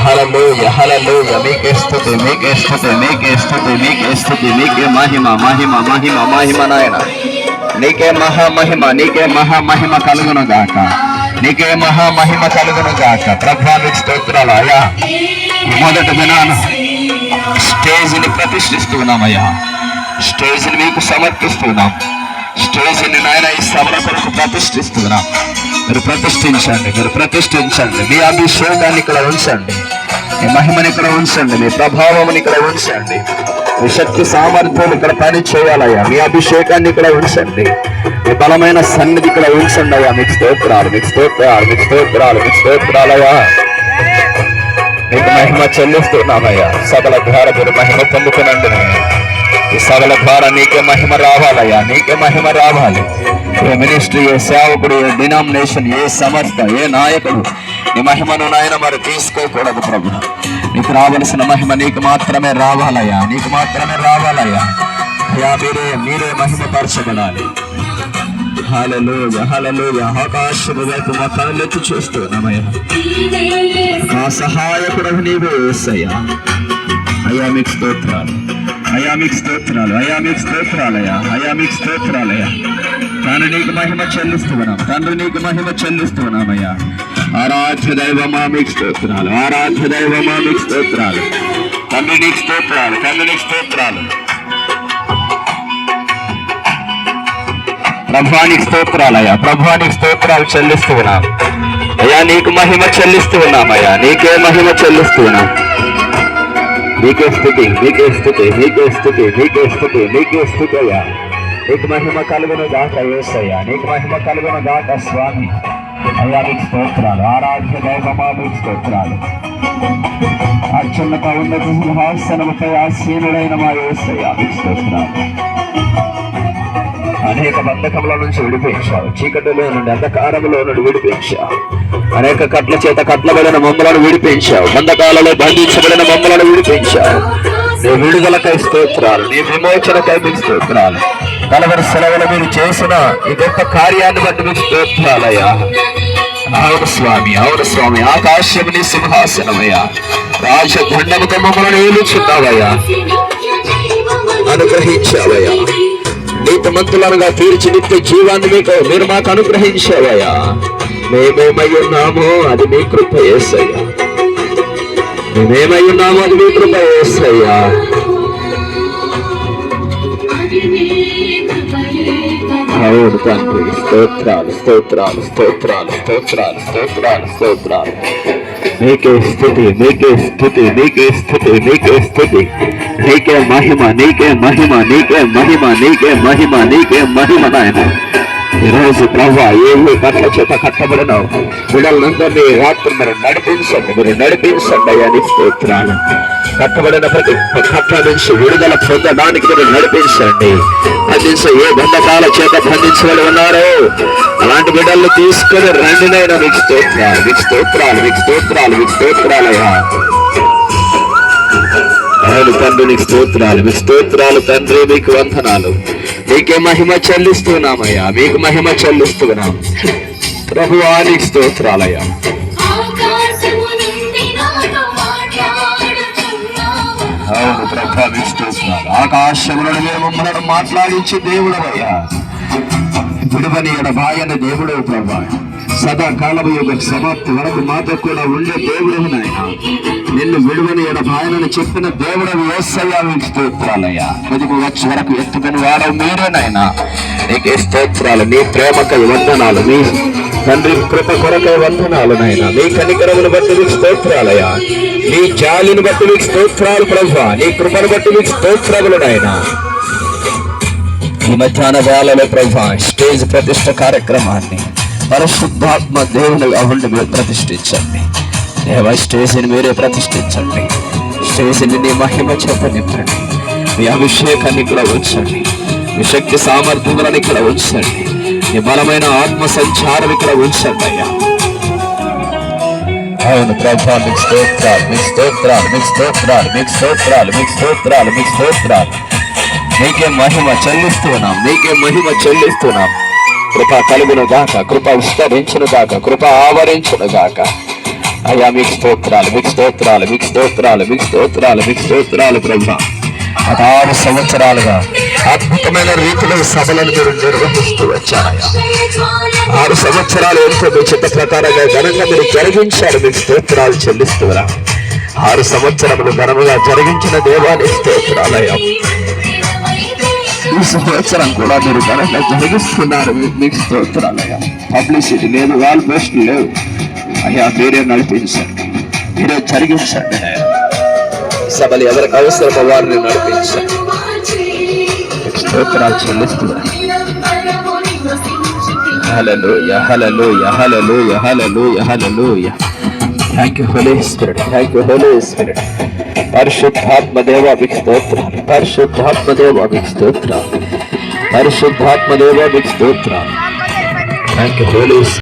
హల్లెలూయా హల్లెలూయా. మీకే స్తుతి, మీకే స్తుతి, మీకే స్తుతి, మీకే స్తుతి, మీకే మహిమ మహిమ మహిమ మహిమ నాయన. నీకే మహామహిమ, నీకే మహామహిమ కలుగును గాక, నీకే మహామహిమ కలుగును గాక. ప్రభువా మీకు స్తోత్రాలు అయ్యా. మొదటి దినాన స్టేజ్ని ప్రతిష్ఠిస్తున్నామయ్యా, స్టేజ్ని మీకు సమర్పిస్తున్నాం. స్టేజ్ని నాయన ఈ సభల కొరకు ప్రతిష్ఠిస్తున్నాం. మీరు ప్రతిష్ఠించండి, మీరు ప్రతిష్ఠించండి. మీ అభిషేకాన్ని ఇక్కడ ఉంచండి, మీ మహిమని ఇక్కడ ఉంచండి, మీ ప్రభావం ఇక్కడ ఉంచండి. మీ శక్తి సామర్థ్యాలు ఇక్కడ పని చేయాలయ్యా. మీ అభిషేకాన్ని ఇక్కడ ఉంచండి, మీ బలమైన సన్నిధి ఇక్కడ ఉంచండి అయ్యా. మీకు స్తోత్రాలు, మీకు స్తోత్రాలు, మీకు స్తోత్రాలు, మీకు స్తోత్రాలయ్యా. మీకు మహిమ చెల్లిస్తున్నామయ్యా. సకల ద్వారా మీరు మహిమ పొందుకునండి. ఈ సకల ద్వారా నీకే మహిమ రావాలయ్యా, నీకే మహిమ రావాలి. ఏ మినిస్ట్రీ, ఏ సేవకుడు, ఏ డినామినేషన్, ఏ సంస్థ, ఏ నాయకుడు నీ మహిమను నాయన మరి తీసుకోకూడదు ప్రభు. నీకు రావలసిన మహిమ నీకు మాత్రమే రావాలయ్యా, నీకు మాత్రమే రావాలయ్యా. అయ్యా మీరే మీరే మహిమపరచబడాలి. హల్లెలూయా హల్లెలూయా. ఆకాశము వైపు మా కళ్ళెత్తి చూస్తున్నామయ్యా. మా సహాయకుడు నీవే యేసయ్యా. అయ్యా మీకు స్తోత్రాలు, అయ్యా మీకు స్తోత్రాలు, అయ్యా మీకు స్తోత్రాలయ్యా, అయ్యా మీకు స్తోత్రాలయ్యా. తండ్రి నీకు మహిమ చెల్లిస్తున్నాం, తండ్రి నీకు మహిమ చెల్లిస్తున్నామయ్యా. ఆరాధ్య దైవమా మీకు స్తోత్రాలు, ఆరాధ్య దైవమా మీకు స్తోత్రాలు. తండ్రి నీకు స్తోత్రాలు, తండ్రి నీకు స్తోత్రాలు. ప్రభువానికి స్తోత్రాలయ్యా, ప్రభువానికి స్తోత్రాలు చెల్లిస్తూ ఉన్నాం అయ్యా. నీకు మహిమ చెల్లిస్తూ ఉన్నామయ్యా, నీకే మహిమ చెల్లిస్తూ ఉన్నాం. నీకే స్థుతి, నీకే స్థుతి, నీకే స్థుతి, నీకే స్థుతి, నీకే స్థుతి అయ్యా. నీకు మహిమ కలుగును గాక యేసయ్యా, నీకు మహిమ కలుగును గాక స్వామి. అయ్యా మీకు స్తోత్రాలు, ఆరాధ్య దైవమా మీకు స్తోత్రాలు. అత్యున్నత ఉన్నత సింహాసనముపై ఆసీనుడైన మా యేసయ్యా మీకు స్తోత్రాలు. అనేక బంధకముల నుంచి విడిపించావు, చీకటిలో నుండి అంధకారములో నుండి విడిపించావు. అనేక కట్ల చేత కట్లబడిన మమ్మలను విడిపించావు, బంధకాలలో బంధించబడిన మమ్మలను విడిపించావు. నీ విడుదలకై స్తోత్రాలు, నీ విమోచనకై మీకు స్తోత్రాలు. కలవరి సెలవులు మీరు చేసిన ఈ గొప్ప కార్యాన్ని బట్టి మీకు స్తోత్రాలయ్యా. అవును స్వామి, అవును స్వామి. ఆకాశముని సింహాసనమయ్యా, రాజదండముతో మమ్మల్ని ఏలుచున్నావయ్యా, అనుగ్రహించావయ్యా. నీతిమంతులుగా తీర్చి నిత్య జీవాన్ని మీరు మాకు అనుగ్రహించావయ్యా. మేమేమై ఉన్నామో అది మీ కృప యేసయ్యా, మేమేమై ఉన్నామో అది మీ కృప యేసయ్యా. అవును తండ్రి, స్తోత్రాలు స్తోత్రాలు స్తోత్రాలు స్తోత్రాలు స్తోత్రాలు స్తోత్రాలు. నీకే స్థుతి, నీకే స్థుతి, నీకే స్థుతి, నీకే స్థుతి. నీకే మహిమ, నీకే మహిమ, నీకే మహిమ, నీకే మహిమ, నీకే మహిమ నాయన. ఈరోజు ప్రభా ఏ కట్ల చేత కట్టబడిన బిడ్డలందరినీ రాత్రి మీరు నడిపించండి, మీరు నడిపించండి అయ్యా. నీ స్తోత్రాలు. కట్టబడిన ప్రతి కట్ల నుంచి విడుదల పొందడానికి మీరు నడిపించండి. అందించ ఏ బంధకాల చేత బంధించబడి ఉన్నారో అలాంటి బిడ్డలను తీసుకొని రండినైనా మీకు స్తోత్రాలు, మీకు స్తోత్రాలు, మీకు స్తోత్రాలు, మీకు స్తోత్రాలయ్యా. అవును తండ్రి నీకు స్తోత్రాలు, మీకు స్తోత్రాలు తండ్రి, మీకు వందనాలు. నీకే మహిమ చెల్లిస్తున్నామయ్యా, మీకు మహిమ చెల్లిస్తున్నాం ప్రభువా. నీకు స్తోత్రాలయ్యా. అవును ప్రభా మీకు స్తోత్రాలు. ఆకాశములను మీరు మమ్మల్ని మాట్లాడించి దేవుడవయ్యా. విడువని ఎడబాయని దేవుడు ప్రభా. సదాకాలము యొక్క సమాప్తి వరకు మాతో కూడా ఉండే దేవుడు నాయన. నిన్ను విడువని ఎడబాయనని చెప్పిన దేవుడు యేసయ్యా మీకు స్తోత్రాలయ్యా. పొదుపు వచ్చే వరకు ఎత్తుకుని వాడవు మీరేనాయనా. నీకే స్తోత్రాలు, నీ ప్రేమకై వందనాలు, నీ తండ్రి కృప కొరకై వందనాలు నాయన. నీ కనికరమును బట్టి మీకు స్తోత్రాలయ్యా, నీ జాలిని బట్టి మీకు స్తోత్రాలు ప్రభా, నీ కృపను బట్టి మీకు స్తోత్రాలు నాయన. ఈ మధ్యాహ్న వేళలో ప్రభా స్టేజ్ ప్రతిష్ట కార్యక్రమాన్ని పరిశుద్ధాత్మ దేవునిగా ఉండి మీరు ప్రతిష్ఠించండి దేవా. స్టేజ్ని మీరే ప్రతిష్ఠించండి, స్టేజ్ని నీ మహిమ చేత నింపండి. మీ అభిషేకాన్ని ఇక్కడ ఉంచండి, మీ శక్తి సామర్థ్యాలను ఇక్కడ ఉంచండి, మీ బలమైన ఆత్మ సంచారం ఇక్కడ ఉంచండి అయ్యా. అవును ప్రభా మీకు స్తోత్రాలు, మీకు స్తోత్రాలు, మీకు స్తోత్రాలు, మీకు స్తోత్రాలు, మీకు స్తోత్రాలు, మీకు స్తోత్రాలు. నీకే మహిమ చెల్లిస్తున్నాం, నీకే మహిమ చెల్లిస్తున్నాం. కృప కలుగును గాక, కృప విస్తరించును గాక, కృప ఆవరించును గాక. అయ్యా మీకు స్తోత్రాలు, మీకు స్తోత్రాలు, మీకు స్తోత్రాలు, మీకు స్తోత్రాలు, మీకు స్తోత్రాలు ప్రభు. 6 సంవత్సరాలుగా అద్భుతమైన రీతిలో సభలను మీరు నిర్వహిస్తూ వచ్చారయ్యా. 6 సంవత్సరాలు ఎంతో మీ చిత్త ప్రకారంగా ఘనంగా మీరు జరిగించారు. మీకు స్తోత్రాలు చెల్లిస్తురా. 6 సంవత్సరములు ఘనముగా జరిగించిన దేవానికి స్తోత్రాలయ్యా. ఈ సంవత్సరం కూడా మీరు ఘనంగా జరిగిస్తున్నారు. మీకు స్తోత్రాలయ్యా. పబ్లిసిటీ లేదు, వాల్ పోస్ట్ లేవు అయ్యా. మీరే నడిపించండి, మీరే జరిగించండి. సభలు ఎవరికి అవసరమో వారిని నడిపించండి. స్తోత్రాలు చెల్లిస్తున్నారు. Hallelujah, hallelujah, hallelujah, hallelujah, hallelujah. Thank you Holy Spirit, thank you Holy Spirit. పరిశుద్ధాత్మ దేవ మీకు స్తోత్రాలు, పరిశుద్ధాత్మ దేవ మీకు స్తోత్రాలు, పరిశుద్ధాత్మ దేవ మీకు స్తోత్రాలు. Thank you Holi